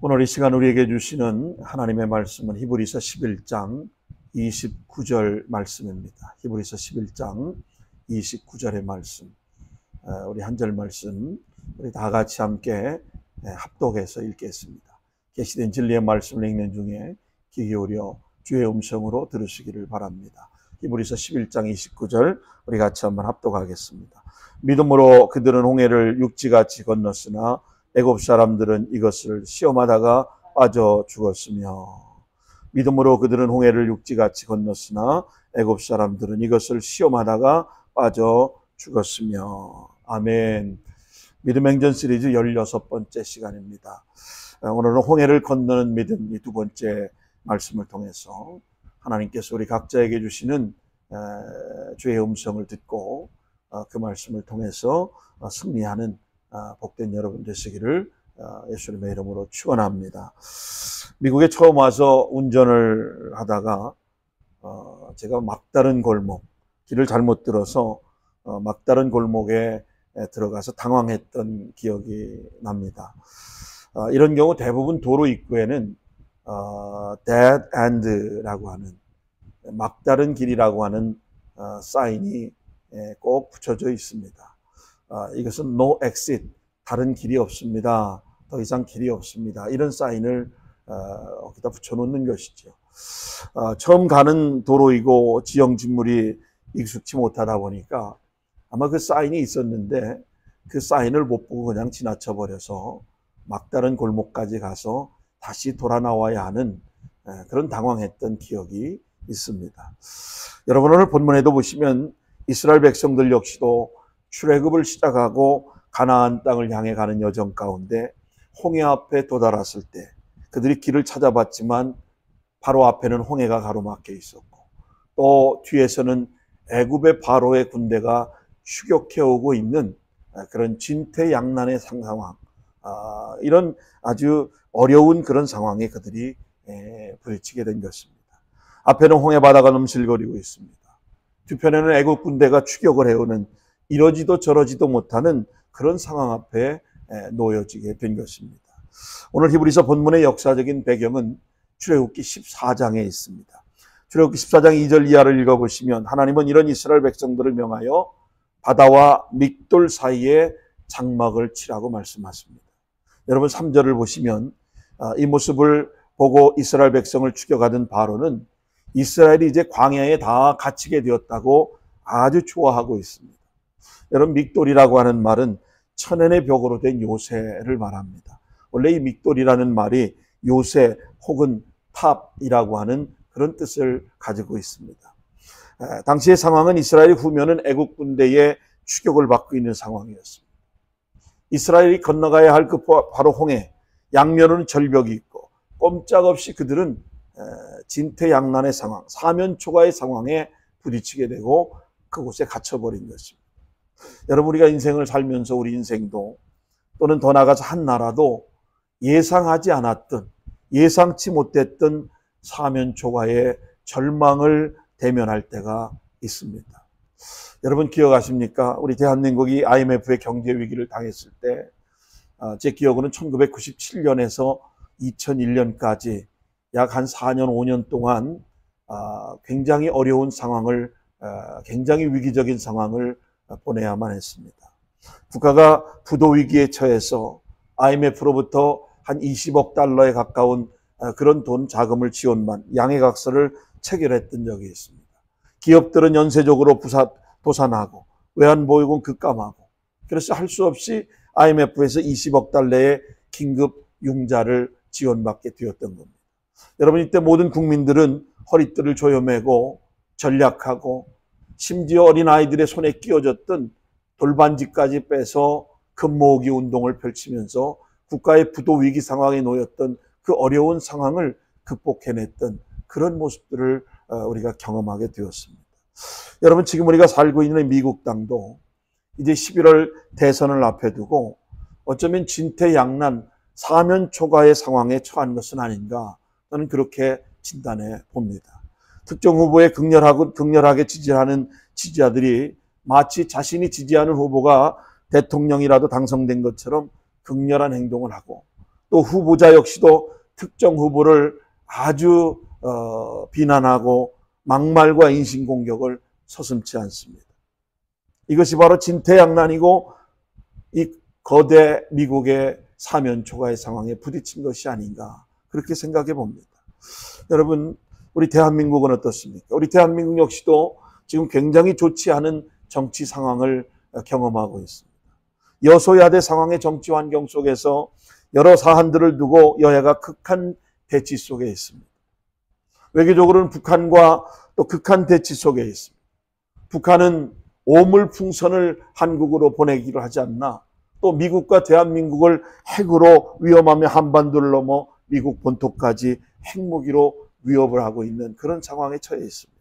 오늘 이 시간 우리에게 주시는 하나님의 말씀은 히브리서 11장 29절 말씀입니다. 히브리서 11장 29절의 말씀. 우리 한 절 말씀 우리 다 같이 함께 합독해서 읽겠습니다. 계시된 진리의 말씀을 읽는 중에 귀 기울여 주의 음성으로 들으시기를 바랍니다. 히브리서 11장 29절 우리 같이 한번 합독하겠습니다. 믿음으로 그들은 홍해를 육지같이 건넜으나 애굽 사람들은 이것을 시험하다가 빠져 죽었으며, 믿음으로 그들은 홍해를 육지같이 건넜으나 애굽 사람들은 이것을 시험하다가 빠져 죽었으며. 아멘. 믿음 행전 시리즈 16번째 시간입니다. 오늘은 홍해를 건너는 믿음, 이 두 번째 말씀을 통해서 하나님께서 우리 각자에게 주시는 주의 음성을 듣고 그 말씀을 통해서 승리하는 복된 여러분 되시기를 예수님의 이름으로 축원합니다. 미국에 처음 와서 운전을 하다가 제가 막다른 골목, 길을 잘못 들어서 막다른 골목에 들어가서 당황했던 기억이 납니다. 이런 경우 대부분 도로 입구에는 dead end라고 하는, 막다른 길이라고 하는 사인이 꼭 붙여져 있습니다. 이것은 no exit, 다른 길이 없습니다. 더 이상 길이 없습니다. 이런 사인을 여기다 붙여놓는 것이죠. 처음 가는 도로이고 지형 지물이 익숙치 못하다 보니까 아마 그 사인이 있었는데 그 사인을 못 보고 그냥 지나쳐 버려서 막다른 골목까지 가서 다시 돌아 나와야 하는 그런 당황했던 기억이 있습니다. 여러분, 오늘 본문에도 보시면 이스라엘 백성들 역시도 출애굽을 시작하고 가나안 땅을 향해 가는 여정 가운데 홍해 앞에 도달했을 때 그들이 길을 찾아봤지만 바로 앞에는 홍해가 가로막혀 있었고, 또 뒤에서는 애굽의 바로의 군대가 추격해오고 있는 그런 진퇴양난의 상황, 이런 아주 어려운 그런 상황에 그들이 부딪히게 된 것입니다. 앞에는 홍해 바다가 넘실거리고 있습니다. 뒤편에는 애굽 군대가 추격을 해오는 이러지도 저러지도 못하는 그런 상황 앞에 놓여지게 된 것입니다. 오늘 히브리서 본문의 역사적인 배경은 출애굽기 14장에 있습니다. 출애굽기 14장 2절 이하를 읽어보시면 하나님은 이런 이스라엘 백성들을 명하여 바다와 믹돌 사이에 장막을 치라고 말씀하십니다. 여러분 3절을 보시면 이 모습을 보고 이스라엘 백성을 추격하던 바로는 이스라엘이 이제 광야에 다 갇히게 되었다고 아주 좋아하고 있습니다. 여러분, 믹돌이라고 하는 말은 천연의 벽으로 된 요새를 말합니다. 원래 이 믹돌이라는 말이 요새 혹은 탑이라고 하는 그런 뜻을 가지고 있습니다. 당시의 상황은 이스라엘이 후면은 애국 군대의 추격을 받고 있는 상황이었습니다. 이스라엘이 건너가야 할 그 바로 홍해, 양면은 절벽이 있고 꼼짝없이 그들은 진퇴양난의 상황, 사면초가의 상황에 부딪히게 되고 그곳에 갇혀버린 것입니다. 여러분, 우리가 인생을 살면서 우리 인생도 또는 더 나아가서 한 나라도 예상하지 않았던, 예상치 못했던 사면초가의 절망을 대면할 때가 있습니다. 여러분 기억하십니까? 우리 대한민국이 IMF의 경제 위기를 당했을 때 제 기억으로는 1997년에서 2001년까지 약 한 4년, 5년 동안 굉장히 어려운 상황을, 굉장히 위기적인 상황을 보내야만 했습니다. 국가가 부도 위기에 처해서 IMF로부터 한 20억 달러에 가까운 그런 돈 자금을 지원만 양해각서를 체결했던 적이 있습니다. 기업들은 연쇄적으로 도산하고 외환보유고는 급감하고, 그래서 할 수 없이 IMF에서 20억 달러의 긴급 융자를 지원받게 되었던 겁니다. 여러분, 이때 모든 국민들은 허리띠를 조여매고 전략하고 심지어 어린아이들의 손에 끼워졌던 돌반지까지 빼서 금 모으기 운동을 펼치면서 국가의 부도 위기 상황에 놓였던 그 어려운 상황을 극복해냈던 그런 모습들을 우리가 경험하게 되었습니다. 여러분, 지금 우리가 살고 있는 미국 땅도 이제 11월 대선을 앞에 두고 어쩌면 진퇴양난, 사면초가의 상황에 처한 것은 아닌가, 저는 그렇게 진단해 봅니다. 특정 후보에 극렬하게 지지하는 지지자들이 마치 자신이 지지하는 후보가 대통령이라도 당선된 것처럼 극렬한 행동을 하고, 또 후보자 역시도 특정 후보를 아주 비난하고 막말과 인신공격을 서슴지 않습니다. 이것이 바로 진퇴양난이고 이 거대 미국의 사면초가의 상황에 부딪힌 것이 아닌가, 그렇게 생각해 봅니다. 여러분, 우리 대한민국은 어떻습니까? 우리 대한민국 역시도 지금 굉장히 좋지 않은 정치 상황을 경험하고 있습니다. 여소야대 상황의 정치 환경 속에서 여러 사안들을 두고 여야가 극한 대치 속에 있습니다. 외교적으로는 북한과 또 극한 대치 속에 있습니다. 북한은 오물풍선을 한국으로 보내기로 하지 않나, 또 미국과 대한민국을 핵으로 위험하며 한반도를 넘어 미국 본토까지 핵무기로 위협을 하고 있는 그런 상황에 처해 있습니다.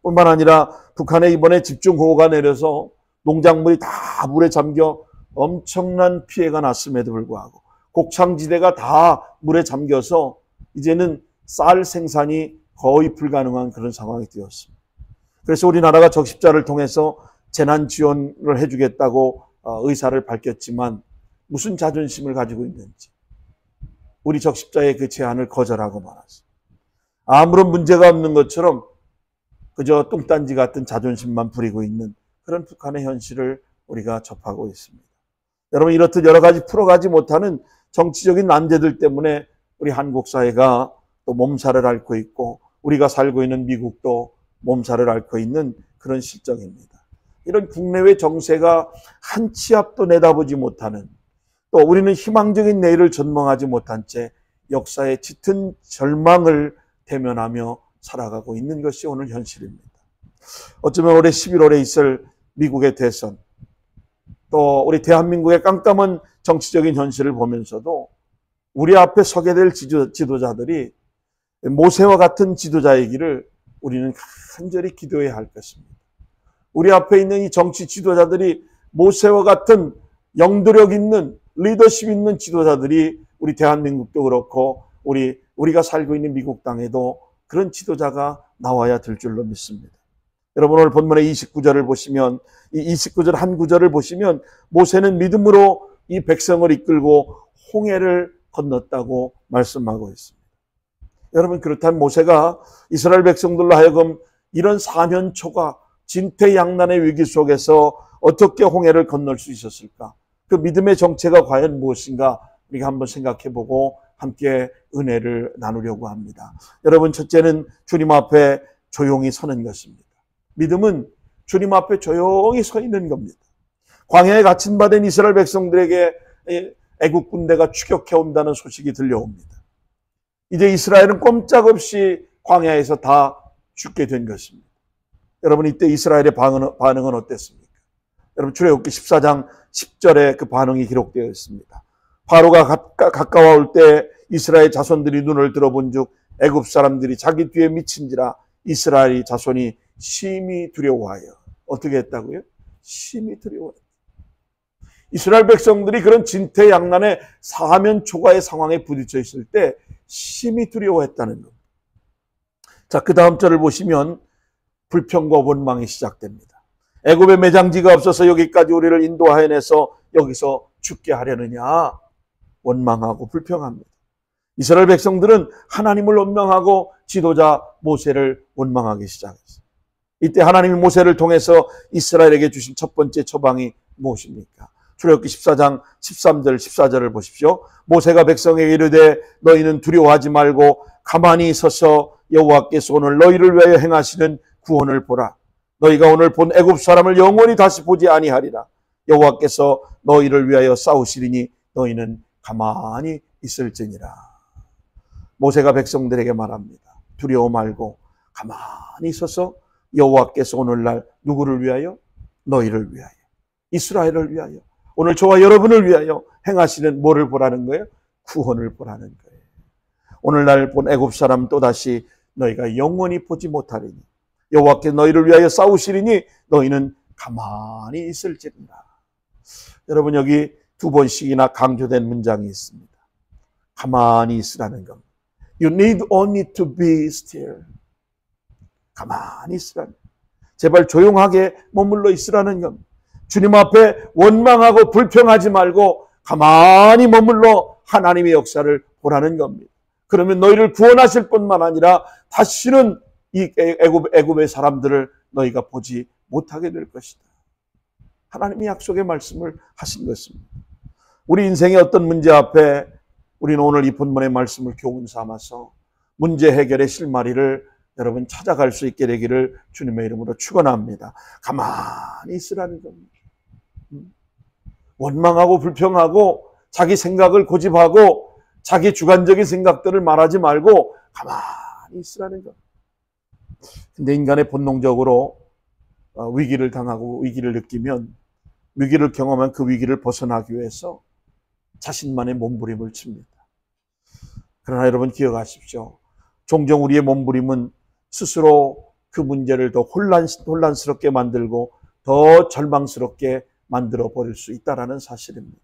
뿐만 아니라 북한에 이번에 집중호우가 내려서 농작물이 다 물에 잠겨 엄청난 피해가 났음에도 불구하고 곡창지대가 다 물에 잠겨서 이제는 쌀 생산이 거의 불가능한 그런 상황이 되었습니다. 그래서 우리나라가 적십자를 통해서 재난 지원을 해주겠다고 의사를 밝혔지만 무슨 자존심을 가지고 있는지 우리 적십자의 그 제안을 거절하고 말았습니다. 아무런 문제가 없는 것처럼 그저 뚱딴지 같은 자존심만 부리고 있는 그런 북한의 현실을 우리가 접하고 있습니다. 여러분, 이렇듯 여러 가지 풀어가지 못하는 정치적인 난제들 때문에 우리 한국 사회가 또 몸살을 앓고 있고 우리가 살고 있는 미국도 몸살을 앓고 있는 그런 실정입니다. 이런 국내외 정세가 한 치 앞도 내다보지 못하는, 또 우리는 희망적인 내일을 전망하지 못한 채 역사의 짙은 절망을 대면하며 살아가고 있는 것이 오늘 현실입니다. 어쩌면 올해 11월에 있을 미국의 대선, 또 우리 대한민국의 깜깜한 정치적인 현실을 보면서도 우리 앞에 서게 될 지도자들이 모세와 같은 지도자이기를 우리는 간절히 기도해야 할 것입니다. 우리 앞에 있는 이 정치 지도자들이 모세와 같은 영도력 있는, 리더십 있는 지도자들이 우리 대한민국도 그렇고 우리가 살고 있는 미국 땅에도 그런 지도자가 나와야 될 줄로 믿습니다. 여러분, 오늘 본문의 29절을 보시면, 이 29절 한 구절을 보시면 모세는 믿음으로 이 백성을 이끌고 홍해를 건넜다고 말씀하고 있습니다. 여러분, 그렇다면 모세가 이스라엘 백성들로 하여금 이런 사면초가 진퇴양난의 위기 속에서 어떻게 홍해를 건널 수 있었을까? 그 믿음의 정체가 과연 무엇인가 우리가 한번 생각해보고 함께 은혜를 나누려고 합니다. 여러분, 첫째는 주님 앞에 조용히 서는 것입니다. 믿음은 주님 앞에 조용히 서 있는 겁니다. 광야에 갇힌 이스라엘 백성들에게 애국 군대가 추격해 온다는 소식이 들려옵니다. 이제 이스라엘은 꼼짝없이 광야에서 다 죽게 된 것입니다. 여러분, 이때 이스라엘의 반응은 어땠습니까? 여러분, 출애굽기 14장 10절에 그 반응이 기록되어 있습니다. 바로가 가까워올 때 이스라엘 자손들이 눈을 들어본 즉 애굽 사람들이 자기 뒤에 미친지라 이스라엘 자손이 심히 두려워하여. 어떻게 했다고요? 심히 두려워했다. 이스라엘 백성들이 그런 진퇴양난의 사면초가의 상황에 부딪혀 있을 때 심히 두려워했다는 겁니다. 자, 그 다음 절을 보시면 불평과 원망이 시작됩니다. 애굽에 매장지가 없어서 여기까지 우리를 인도하여내서 여기서 죽게 하려느냐, 원망하고 불평합니다. 이스라엘 백성들은 하나님을 원망하고 지도자 모세를 원망하기 시작했어요. 이때 하나님이 모세를 통해서 이스라엘에게 주신 첫 번째 처방이 무엇입니까? 출애굽기 14장 13절 14절을 보십시오. 모세가 백성에게 이르되 너희는 두려워하지 말고 가만히 서서 여호와께서 오늘 너희를 위하여 행하시는 구원을 보라. 너희가 오늘 본 애굽 사람을 영원히 다시 보지 아니하리라. 여호와께서 너희를 위하여 싸우시리니 너희는 가만히 있을지니라. 모세가 백성들에게 말합니다. 두려워 말고 가만히 서서 여호와께서 오늘날 누구를 위하여? 너희를 위하여, 이스라엘을 위하여, 오늘 저와 여러분을 위하여 행하시는 뭐를 보라는 거예요? 구원을 보라는 거예요. 오늘날 본 애굽 사람 또다시 너희가 영원히 보지 못하리니 여호와께서 너희를 위하여 싸우시리니 너희는 가만히 있을지니라. 여러분, 여기 두 번씩이나 강조된 문장이 있습니다. 가만히 있으라는 겁니다. You need only to be still. 가만히 있으라는, 제발 조용하게 머물러 있으라는 겁니다. 주님 앞에 원망하고 불평하지 말고 가만히 머물러 하나님의 역사를 보라는 겁니다. 그러면 너희를 구원하실 뿐만 아니라 다시는 이 애굽의 사람들을 너희가 보지 못하게 될 것이다. 하나님이 약속의 말씀을 하신 것입니다. 우리 인생의 어떤 문제 앞에 우리는 오늘 이 본문의 말씀을 교훈 삼아서 문제 해결의 실마리를 여러분 찾아갈 수 있게 되기를 주님의 이름으로 축원합니다. 가만히 있으라는 겁니다. 원망하고 불평하고 자기 생각을 고집하고 자기 주관적인 생각들을 말하지 말고 가만히 있으라는 겁니다. 근데 인간의 본능적으로 위기를 당하고 위기를 느끼면 위기를 경험한 그 위기를 벗어나기 위해서 자신만의 몸부림을 칩니다. 그러나 여러분 기억하십시오. 종종 우리의 몸부림은 스스로 그 문제를 더 혼란스럽게 만들고 더 절망스럽게 만들어 버릴 수 있다는 사실입니다.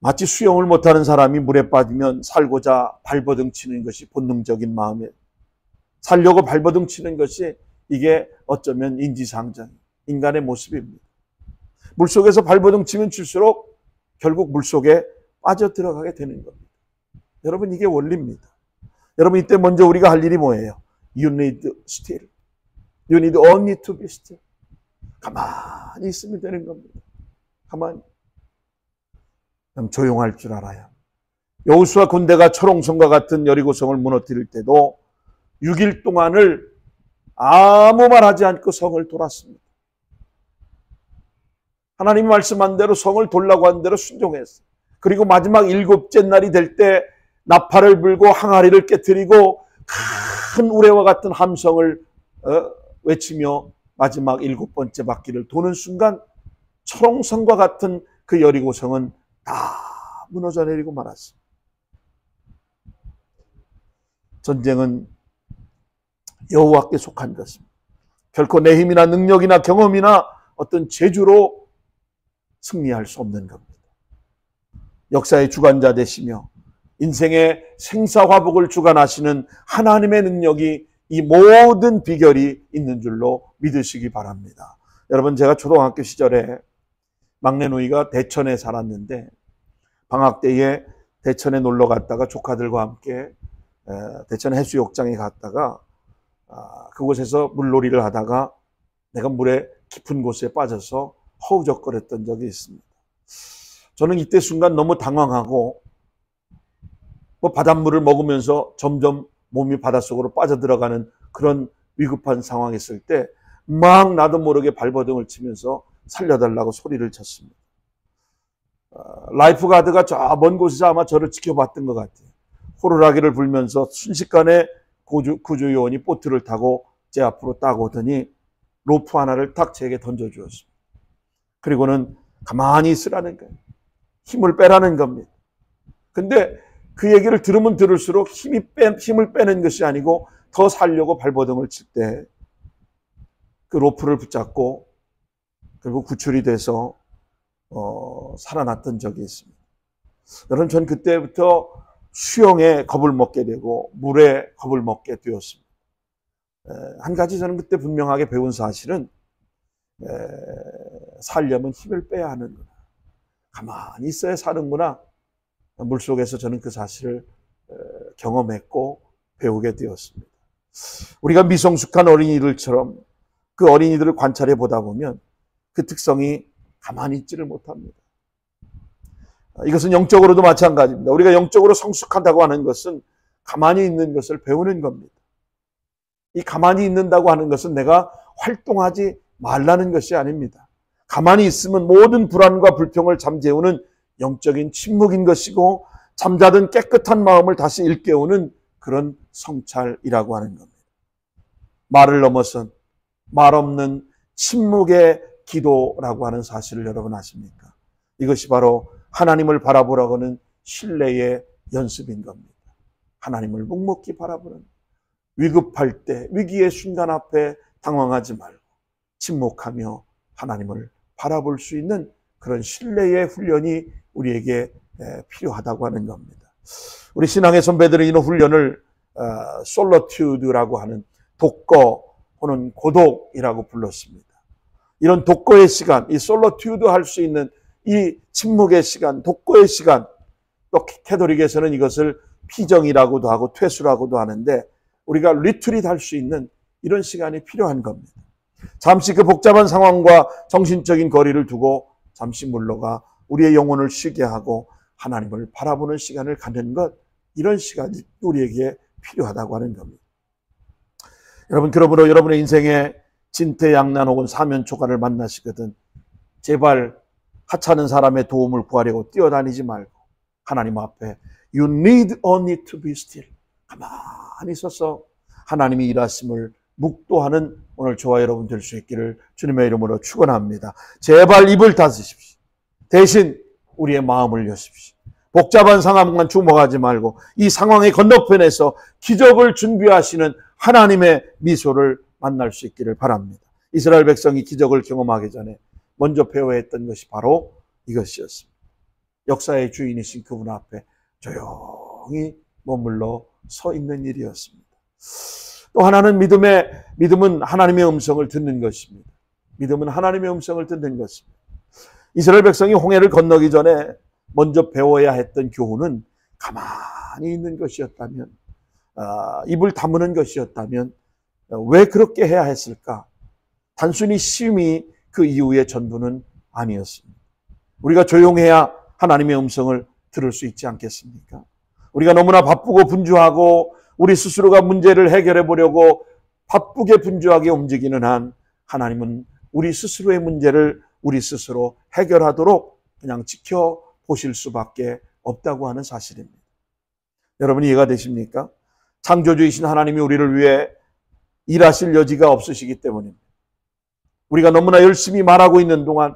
마치 수영을 못하는 사람이 물에 빠지면 살고자 발버둥 치는 것이 본능적인 마음이에요. 살려고 발버둥 치는 것이 이게 어쩌면 인지상정, 인간의 모습입니다. 물속에서 발버둥 치면 칠수록 결국 물속에 빠져 들어가게 되는 겁니다. 여러분 이게 원리입니다. 여러분 이때 먼저 우리가 할 일이 뭐예요? You need still. You need only to be still. 가만히 있으면 되는 겁니다. 가만히. 조용할 줄 알아야. 여호수아 군대가 초롱성과 같은 여리고성을 무너뜨릴 때도 6일 동안을 아무 말하지 않고 성을 돌았습니다. 하나님이 말씀한 대로 성을 돌라고 한 대로 순종했어요. 그리고 마지막 7째 날이 될 때 나팔을 불고 항아리를 깨뜨리고 큰 우레와 같은 함성을 외치며 마지막 7번째 바퀴를 도는 순간 초롱성과 같은 그 여리고성은 다 무너져 내리고 말았습니다. 전쟁은 여호와께 속한 것입니다. 결코 내 힘이나 능력이나 경험이나 어떤 재주로 승리할 수 없는 겁니다. 역사의 주관자 되시며 인생의 생사화복을 주관하시는 하나님의 능력이 이 모든 비결이 있는 줄로 믿으시기 바랍니다. 여러분 제가 초등학교 시절에 막내 누이가 대천에 살았는데 방학 때에 대천에 놀러 갔다가 조카들과 함께 대천 해수욕장에 갔다가 그곳에서 물놀이를 하다가 내가 물에 깊은 곳에 빠져서 허우적거렸던 적이 있습니다. 저는 이때 순간 너무 당황하고 바닷물을 먹으면서 점점 몸이 바닷속으로 빠져들어가는 그런 위급한 상황이 있을 때 막 나도 모르게 발버둥을 치면서 살려달라고 소리를 쳤습니다. 라이프 가드가 저 먼 곳에서 아마 저를 지켜봤던 것 같아요. 호루라기를 불면서 순식간에 구조요원이 보트를 타고 제 앞으로 딱 오더니 로프 하나를 딱 제게 던져주었습니다. 그리고는 가만히 있으라는 거예요. 힘을 빼라는 겁니다. 근데 그 얘기를 들으면 들을수록 힘을 빼는 것이 아니고 더 살려고 발버둥을 칠 때 그 로프를 붙잡고 결국 구출이 돼서 살아났던 적이 있습니다. 여러분 전 그때부터 수영에 겁을 먹게 되고 물에 겁을 먹게 되었습니다. 한 가지 저는 그때 분명하게 배운 사실은 살려면 힘을 빼야 하는구나. 가만히 있어야 사는구나. 물속에서 저는 그 사실을 경험했고 배우게 되었습니다. 우리가 미성숙한 어린이들처럼 그 어린이들을 관찰해 보다 보면 그 특성이 가만히 있지를 못합니다. 이것은 영적으로도 마찬가지입니다. 우리가 영적으로 성숙하다고 하는 것은 가만히 있는 것을 배우는 겁니다. 이 가만히 있는다고 하는 것은 내가 활동하지 말라는 것이 아닙니다. 가만히 있으면 모든 불안과 불평을 잠재우는 영적인 침묵인 것이고 잠자던 깨끗한 마음을 다시 일깨우는 그런 성찰이라고 하는 겁니다. 말을 넘어선 말 없는 침묵의 기도라고 하는 사실을 여러분 아십니까? 이것이 바로 하나님을 바라보라고 하는 신뢰의 연습인 겁니다. 하나님을 묵묵히 바라보는 위급할 때 위기의 순간 앞에 당황하지 말고 침묵하며 하나님을 바라볼 수 있는 그런 신뢰의 훈련이 우리에게 필요하다고 하는 겁니다. 우리 신앙의 선배들은 이런 훈련을 솔로튜드라고 하는 독거 혹은 고독이라고 불렀습니다. 이런 독거의 시간, 이 솔로튜드 할 수 있는 이 침묵의 시간, 독고의 시간, 또 캐톨릭에서는 이것을 피정이라고도 하고 퇴수라고도 하는데 우리가 리트릿 할 수 있는 이런 시간이 필요한 겁니다. 잠시 그 복잡한 상황과 정신적인 거리를 두고 잠시 물러가 우리의 영혼을 쉬게 하고 하나님을 바라보는 시간을 갖는 것, 이런 시간이 우리에게 필요하다고 하는 겁니다. 여러분, 그러므로 여러분의 인생에 진퇴양난 혹은 사면초가를 만나시거든 제발 하찮은 사람의 도움을 구하려고 뛰어다니지 말고 하나님 앞에 You need only to be still, 가만히 서서 하나님이 일하심을 묵도하는 오늘 저와 여러분 될 수 있기를 주님의 이름으로 축원합니다. 제발 입을 닫으십시오. 대신 우리의 마음을 여십시오. 복잡한 상황만 주목하지 말고 이 상황의 건너편에서 기적을 준비하시는 하나님의 미소를 만날 수 있기를 바랍니다. 이스라엘 백성이 기적을 경험하기 전에 먼저 배워야 했던 것이 바로 이것이었습니다. 역사의 주인이신 그분 앞에 조용히 머물러 서 있는 일이었습니다. 또 하나는 믿음은 하나님의 음성을 듣는 것입니다. 믿음은 하나님의 음성을 듣는 것입니다. 이스라엘 백성이 홍해를 건너기 전에 먼저 배워야 했던 교훈은 가만히 있는 것이었다면, 입을 다무는 것이었다면 왜 그렇게 해야 했을까? 단순히 쉼이 그 이후의 전부는 아니었습니다. 우리가 조용해야 하나님의 음성을 들을 수 있지 않겠습니까? 우리가 너무나 바쁘고 분주하고 우리 스스로가 문제를 해결해 보려고 바쁘게 분주하게 움직이는 한 하나님은 우리 스스로의 문제를 우리 스스로 해결하도록 그냥 지켜보실 수밖에 없다고 하는 사실입니다. 여러분 이해가 되십니까? 창조주이신 하나님이 우리를 위해 일하실 여지가 없으시기 때문입니다. 우리가 너무나 열심히 말하고 있는 동안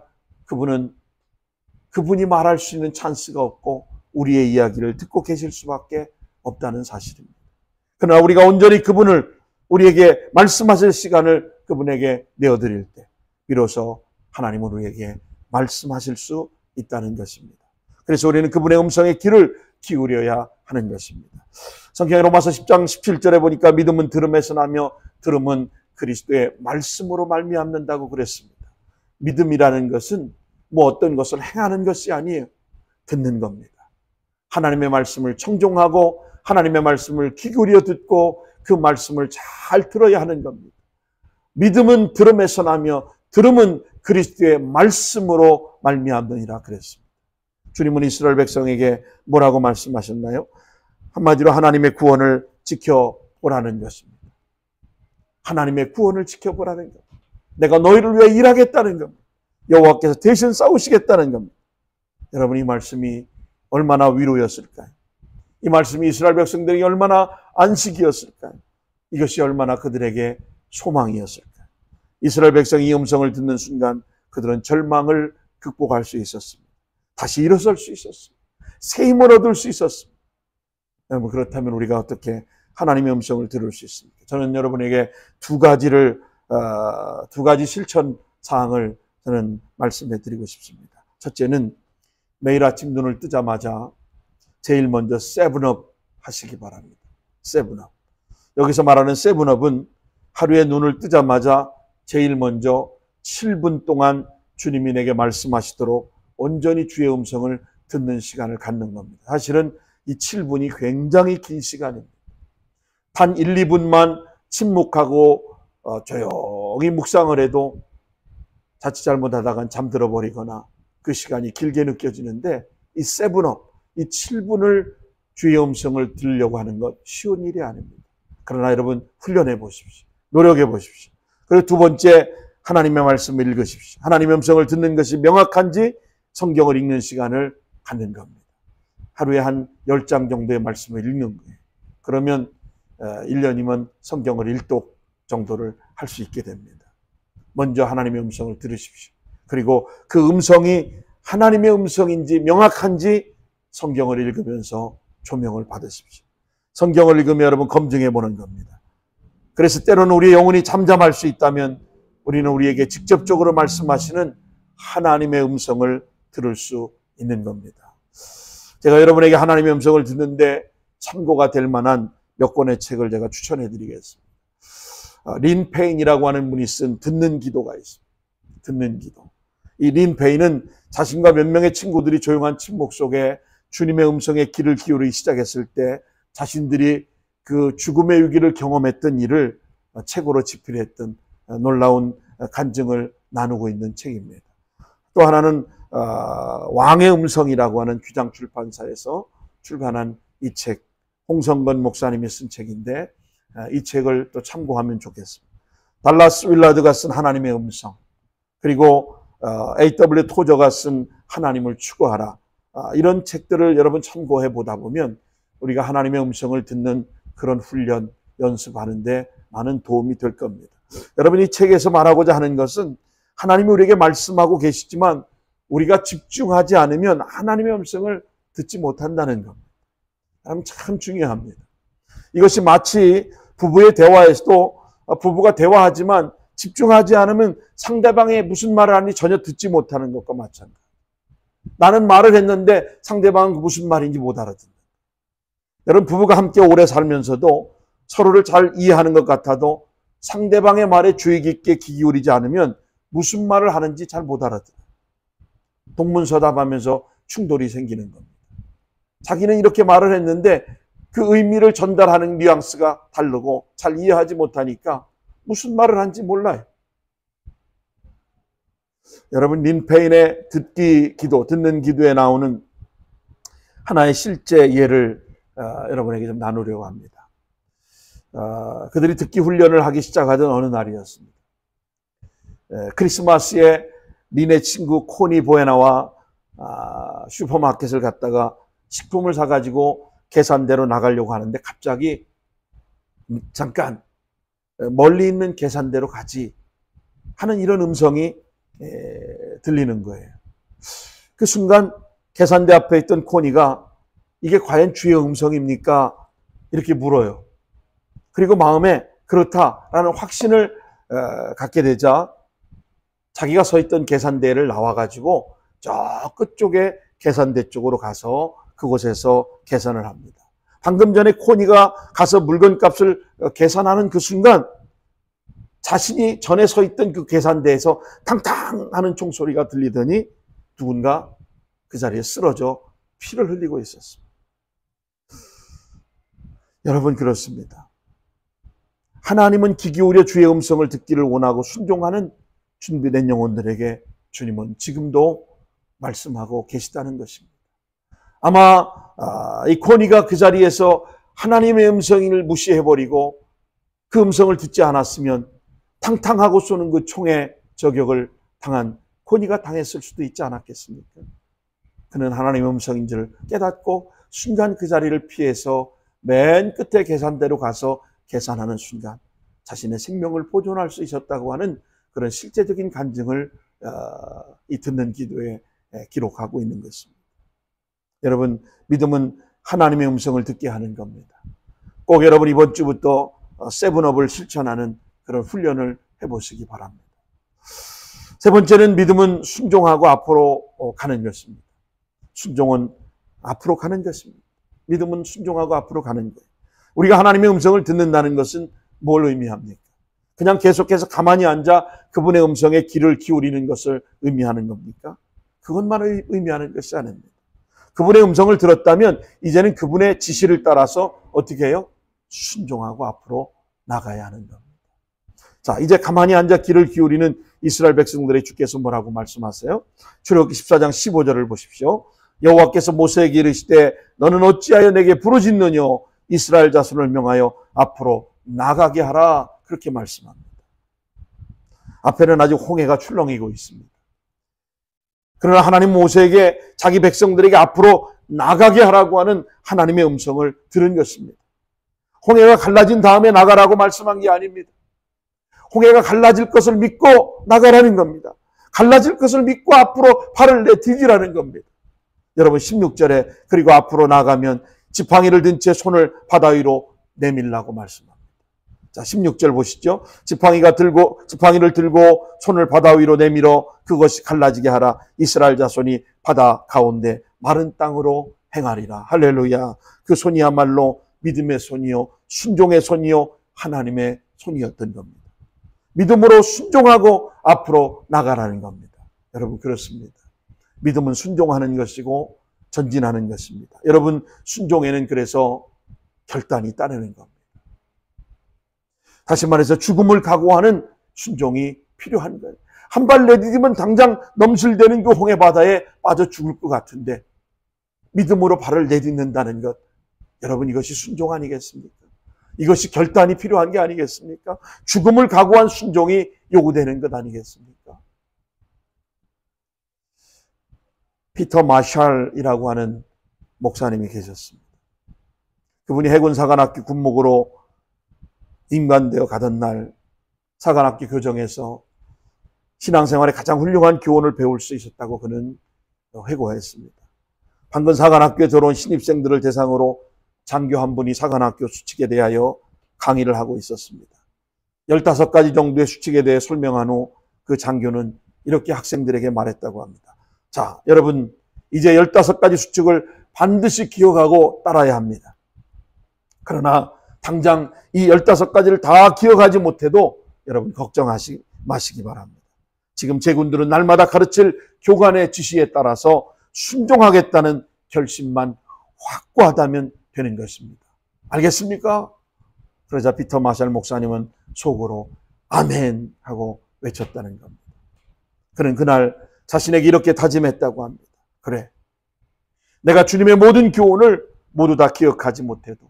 그분이 말할 수 있는 찬스가 없고 우리의 이야기를 듣고 계실 수밖에 없다는 사실입니다. 그러나 우리가 온전히 그분을 우리에게 말씀하실 시간을 그분에게 내어드릴 때 비로소 하나님은 우리에게 말씀하실 수 있다는 것입니다. 그래서 우리는 그분의 음성에 귀를 기울여야 하는 것입니다. 성경의 로마서 10장 17절에 보니까 믿음은 들음에서 나며 들음은 그리스도의 말씀으로 말미암는다고 그랬습니다. 믿음이라는 것은 뭐 어떤 것을 행하는 것이 아니에요. 듣는 겁니다. 하나님의 말씀을 청종하고 하나님의 말씀을 귀 기울여 듣고 그 말씀을 잘 들어야 하는 겁니다. 믿음은 들음에서 나며 들음은 그리스도의 말씀으로 말미암느니라 그랬습니다. 주님은 이스라엘 백성에게 뭐라고 말씀하셨나요? 한마디로 하나님의 구원을 지켜보라는 것입니다. 하나님의 구원을 지켜보라는 것. 내가 너희를 위해 일하겠다는 겁니다. 여호와께서 대신 싸우시겠다는 겁니다. 여러분 이 말씀이 얼마나 위로였을까요? 이 말씀이 이스라엘 백성들에게 얼마나 안식이었을까요? 이것이 얼마나 그들에게 소망이었을까요? 이스라엘 백성이 이 음성을 듣는 순간 그들은 절망을 극복할 수 있었습니다. 다시 일어설 수 있었습니다. 새 힘을 얻을 수 있었습니다. 여러분 그렇다면 우리가 어떻게 하나님의 음성을 들을 수 있습니까? 저는 여러분에게 두 가지 실천 사항을 저는 말씀해 드리고 싶습니다. 첫째는 매일 아침 눈을 뜨자마자 제일 먼저 세븐업 하시기 바랍니다. 세븐업. 여기서 말하는 세븐업은 하루에 눈을 뜨자마자 제일 먼저 7분 동안 주님이 내게 말씀하시도록 온전히 주의 음성을 듣는 시간을 갖는 겁니다. 사실은 이 7분이 굉장히 긴 시간입니다. 단 1, 2분만 침묵하고 조용히 묵상을 해도 자칫 잘못하다간 잠들어 버리거나 그 시간이 길게 느껴지는데 이 세븐업, 이 7분을 주의 음성을 들으려고 하는 것 쉬운 일이 아닙니다. 그러나 여러분 훈련해 보십시오. 노력해 보십시오. 그리고 두 번째 하나님의 말씀을 읽으십시오. 하나님의 음성을 듣는 것이 명확한지 성경을 읽는 시간을 갖는 겁니다. 하루에 한 10장 정도의 말씀을 읽는 거예요. 그러면 1년이면 성경을 1독 정도를 할 수 있게 됩니다. 먼저 하나님의 음성을 들으십시오. 그리고 그 음성이 하나님의 음성인지 명확한지 성경을 읽으면서 조명을 받으십시오. 성경을 읽으면 여러분 검증해 보는 겁니다. 그래서 때로는 우리의 영혼이 잠잠할 수 있다면 우리는 우리에게 직접적으로 말씀하시는 하나님의 음성을 들을 수 있는 겁니다. 제가 여러분에게 하나님의 음성을 듣는데 참고가 될 만한 몇 권의 책을 제가 추천해 드리겠습니다. 린 페인이라고 하는 분이 쓴 듣는 기도가 있습니다. 듣는 기도. 이 린페이는 자신과 몇 명의 친구들이 조용한 침묵 속에 주님의 음성에 귀를 기울이기 시작했을 때 자신들이 그 죽음의 위기를 경험했던 일을 책으로 집필했던 놀라운 간증을 나누고 있는 책입니다. 또 하나는 왕의 음성이라고 하는 귀장 출판사에서 출간한 이 책, 홍성건 목사님이 쓴 책인데 이 책을 또 참고하면 좋겠습니다. 달라스 윌라드가 쓴 하나님의 음성, 그리고 A.W. 토저가 쓴 하나님을 추구하라, 이런 책들을 여러분 참고해 보다 보면 우리가 하나님의 음성을 듣는 그런 훈련, 연습하는데 많은 도움이 될 겁니다. 여러분, 이 책에서 말하고자 하는 것은 하나님이 우리에게 말씀하고 계시지만 우리가 집중하지 않으면 하나님의 음성을 듣지 못한다는 겁니다. 여러분, 참 중요합니다. 이것이 마치 부부의 대화에서도 부부가 대화하지만 집중하지 않으면 상대방이 무슨 말을 하는지 전혀 듣지 못하는 것과 마찬가지입니다. 나는 말을 했는데 상대방은 무슨 말인지 못 알아듣는다. 여러분, 부부가 함께 오래 살면서도 서로를 잘 이해하는 것 같아도 상대방의 말에 주의 깊게 귀 기울이지 않으면 무슨 말을 하는지 잘 못 알아들어요. 동문서답하면서 충돌이 생기는 겁니다. 자기는 이렇게 말을 했는데 그 의미를 전달하는 뉘앙스가 다르고 잘 이해하지 못하니까 무슨 말을 하는지 몰라요. 여러분, 린페인의 듣는 기도에 나오는 하나의 실제 예를 여러분에게 좀 나누려고 합니다. 그들이 듣기 훈련을 하기 시작하던 어느 날이었습니다. 크리스마스에 린의 친구 코니 보에나와 슈퍼마켓을 갔다가 식품을 사가지고 계산대로 나가려고 하는데 갑자기 잠깐 멀리 있는 계산대로 가지 하는 이런 음성이 들리는 거예요. 그 순간 계산대 앞에 있던 코니가 이게 과연 주의 음성입니까? 이렇게 물어요. 그리고 마음에 그렇다라는 확신을 갖게 되자 자기가 서 있던 계산대를 나와가지고 저 끝쪽에 계산대 쪽으로 가서 그곳에서 계산을 합니다. 방금 전에 코니가 가서 물건값을 계산하는 그 순간 자신이 전에 서 있던 그 계산대에서 탕탕 하는 총소리가 들리더니 누군가 그 자리에 쓰러져 피를 흘리고 있었습니다. 여러분, 그렇습니다. 하나님은 귀 기울여 주의 음성을 듣기를 원하고 순종하는 준비된 영혼들에게 주님은 지금도 말씀하고 계시다는 것입니다. 아마 이 코니가 그 자리에서 하나님의 음성을 무시해버리고 그 음성을 듣지 않았으면 탕탕하고 쏘는 그 총의 저격을 당한 코니가 당했을 수도 있지 않았겠습니까? 그는 하나님의 음성인 줄 깨닫고 순간 그 자리를 피해서 맨 끝에 계산대로 가서 계산하는 순간 자신의 생명을 보존할 수 있었다고 하는 그런 실제적인 간증을 이 듣는 기도에 기록하고 있는 것입니다. 여러분, 믿음은 하나님의 음성을 듣게 하는 겁니다. 꼭 여러분 이번 주부터 세븐업을 실천하는 그런 훈련을 해보시기 바랍니다. 세 번째는 믿음은 순종하고 앞으로 가는 것입니다. 순종은 앞으로 가는 것입니다. 믿음은 순종하고 앞으로 가는 거예요. 우리가 하나님의 음성을 듣는다는 것은 뭘 의미합니까? 그냥 계속해서 가만히 앉아 그분의 음성에 귀를 기울이는 것을 의미하는 겁니까? 그것만을 의미하는 것이 아닙니다. 그분의 음성을 들었다면 이제는 그분의 지시를 따라서 어떻게 해요? 순종하고 앞으로 나가야 하는 겁니다. 자, 이제 가만히 앉아 귀를 기울이는 이스라엘 백성들의 주께서 뭐라고 말씀하세요? 출애굽기 14장 15절을 보십시오. 여호와께서 모세에게 이르시되 너는 어찌하여 내게 부르짖느냐? 이스라엘 자손을 명하여 앞으로 나가게 하라. 그렇게 말씀합니다. 앞에는 아직 홍해가 출렁이고 있습니다. 그러나 하나님 모세에게 자기 백성들에게 앞으로 나가게 하라고 하는 하나님의 음성을 들은 것입니다. 홍해가 갈라진 다음에 나가라고 말씀한 게 아닙니다. 홍해가 갈라질 것을 믿고 나가라는 겁니다. 갈라질 것을 믿고 앞으로 발을 내디디라는 겁니다. 여러분 16절에 그리고 앞으로 나가면 지팡이를 든 채 손을 바다 위로 내밀라고 말씀합니다. 자, 16절 보시죠. 지팡이를 들고 손을 바다 위로 내밀어 그것이 갈라지게 하라. 이스라엘 자손이 바다 가운데 마른 땅으로 행하리라. 할렐루야. 그 손이야말로 믿음의 손이요, 순종의 손이요, 하나님의 손이었던 겁니다. 믿음으로 순종하고 앞으로 나가라는 겁니다. 여러분, 그렇습니다. 믿음은 순종하는 것이고 전진하는 것입니다. 여러분, 순종에는 그래서 결단이 따르는 겁니다. 다시 말해서 죽음을 각오하는 순종이 필요한 거예요. 한 발 내디디면 당장 넘실대는 그 홍해 바다에 빠져 죽을 것 같은데 믿음으로 발을 내딛는다는 것, 여러분, 이것이 순종 아니겠습니까? 이것이 결단이 필요한 게 아니겠습니까? 죽음을 각오한 순종이 요구되는 것 아니겠습니까? 피터 마샬이라고 하는 목사님이 계셨습니다. 그분이 해군사관학교 군목으로 임관되어 가던 날 사관학교 교정에서 신앙생활에 가장 훌륭한 교훈을 배울 수 있었다고 그는 회고했습니다. 방금 사관학교에 들어온 신입생들을 대상으로 장교 한 분이 사관학교 수칙에 대하여 강의를 하고 있었습니다. 15가지 정도의 수칙에 대해 설명한 후 그 장교는 이렇게 학생들에게 말했다고 합니다. 자, 여러분, 이제 15가지 수칙을 반드시 기억하고 따라야 합니다. 그러나 당장 이 15가지를 다 기억하지 못해도 여러분 걱정하지 마시기 바랍니다. 지금 제군들은 날마다 가르칠 교관의 지시에 따라서 순종하겠다는 결심만 확고하다면 되는 것입니다. 알겠습니까? 그러자 피터 마샬 목사님은 속으로 아멘 하고 외쳤다는 겁니다. 그는 그날 자신에게 이렇게 다짐했다고 합니다. 그래, 내가 주님의 모든 교훈을 모두 다 기억하지 못해도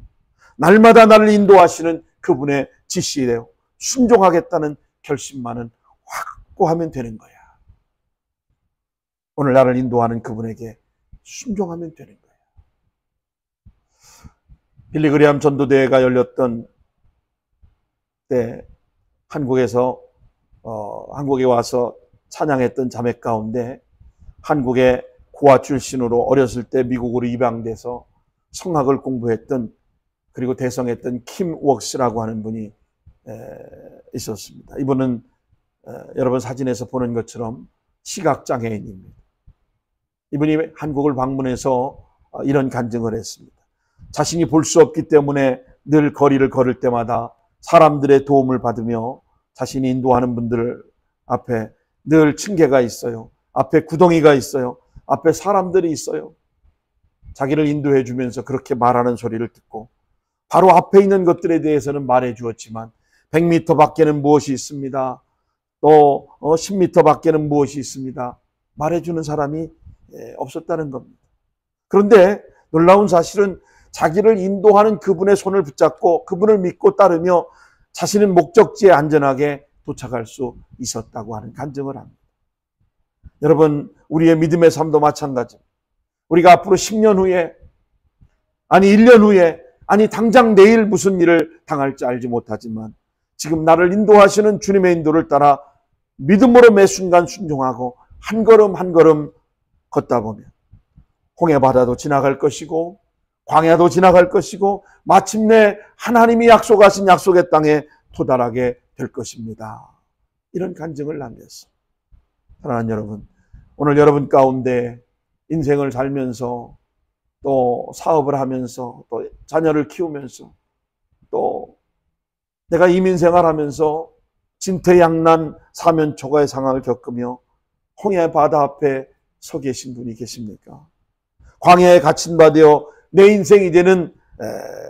날마다 나를 인도하시는 그분의 지시에 순종하겠다는 결심만은 확고하면 되는 거야. 오늘 나를 인도하는 그분에게 순종하면 되는 거야. 빌리그리암 전도대회가 열렸던 때 한국에 와서 찬양했던 자매 가운데 한국의 고아 출신으로 어렸을 때 미국으로 입양돼서 성악을 공부했던, 그리고 대성했던 킴 웍스라고 하는 분이 있었습니다. 이분은 여러분 사진에서 보는 것처럼 시각장애인입니다. 이분이 한국을 방문해서 이런 간증을 했습니다. 자신이 볼 수 없기 때문에 늘 거리를 걸을 때마다 사람들의 도움을 받으며 자신이 인도하는 분들 앞에 늘 층계가 있어요. 앞에 구덩이가 있어요. 앞에 사람들이 있어요. 자기를 인도해 주면서 그렇게 말하는 소리를 듣고 바로 앞에 있는 것들에 대해서는 말해 주었지만 100m 밖에는 무엇이 있습니다. 또 10m 밖에는 무엇이 있습니다. 말해 주는 사람이 없었다는 겁니다. 그런데 놀라운 사실은 자기를 인도하는 그분의 손을 붙잡고 그분을 믿고 따르며 자신은 목적지에 안전하게 도착할 수 있었다고 하는 간증을 합니다. 여러분, 우리의 믿음의 삶도 마찬가지입니다. 우리가 앞으로 10년 후에, 아니 1년 후에, 아니 당장 내일 무슨 일을 당할지 알지 못하지만 지금 나를 인도하시는 주님의 인도를 따라 믿음으로 매 순간 순종하고 한 걸음 한 걸음 걷다 보면 홍해 바다도 지나갈 것이고 광야도 지나갈 것이고 마침내 하나님이 약속하신 약속의 땅에 도달하게 될 것입니다. 이런 간증을 남겼습니다. 사랑하는 여러분, 오늘 여러분 가운데 인생을 살면서 또 사업을 하면서 또 자녀를 키우면서 또 내가 이민생활하면서 진퇴양난 사면초가의 상황을 겪으며 홍해 바다 앞에 서 계신 분이 계십니까? 광야에 갇힌 바 되어 내 인생이 이제는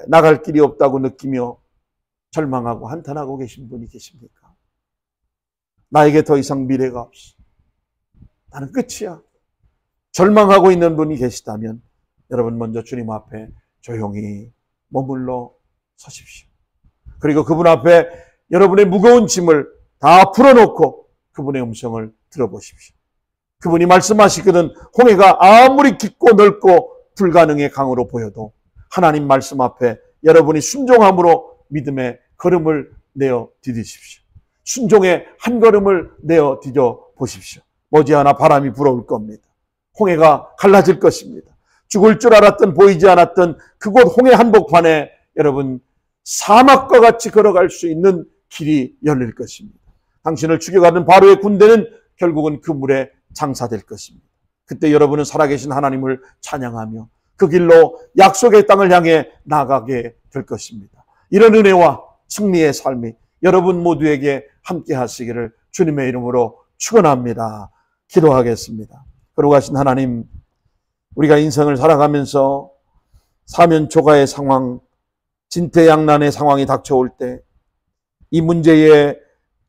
나갈 길이 없다고 느끼며 절망하고 한탄하고 계신 분이 계십니까? 나에게 더 이상 미래가 없어. 나는 끝이야. 절망하고 있는 분이 계시다면 여러분 먼저 주님 앞에 조용히 머물러 서십시오. 그리고 그분 앞에 여러분의 무거운 짐을 다 풀어놓고 그분의 음성을 들어보십시오. 그분이 말씀하시거든 홍해가 아무리 깊고 넓고 불가능의 강으로 보여도 하나님 말씀 앞에 여러분이 순종함으로 믿음의 걸음을 내어 디디십시오. 순종의 한 걸음을 내어 디뎌 보십시오. 머지않아 바람이 불어올 겁니다. 홍해가 갈라질 것입니다. 죽을 줄 알았던 보이지 않았던 그곳 홍해 한복판에 여러분 사막과 같이 걸어갈 수 있는 길이 열릴 것입니다. 당신을 죽여가는 바로의 군대는 결국은 그 물에 장사될 것입니다. 그때 여러분은 살아계신 하나님을 찬양하며 그 길로 약속의 땅을 향해 나아가게 될 것입니다. 이런 은혜와 승리의 삶이 여러분 모두에게 함께 하시기를 주님의 이름으로 축원합니다. 기도하겠습니다. 거룩하신 하나님, 우리가 인생을 살아가면서 사면초가의 상황, 진퇴양난의 상황이 닥쳐올 때 이 문제의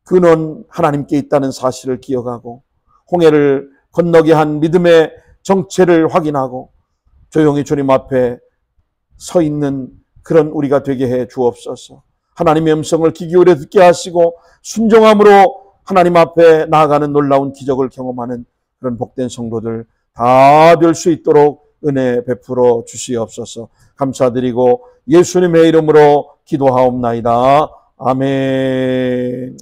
근원 하나님께 있다는 사실을 기억하고 홍해를 건너게 한 믿음의 정체를 확인하고 조용히 주님 앞에 서 있는 그런 우리가 되게 해 주옵소서. 하나님의 음성을 귀 기울여 듣게 하시고 순종함으로 하나님 앞에 나아가는 놀라운 기적을 경험하는 그런 복된 성도들 다 될 수 있도록 은혜 베풀어 주시옵소서. 감사드리고 예수님의 이름으로 기도하옵나이다. 아멘.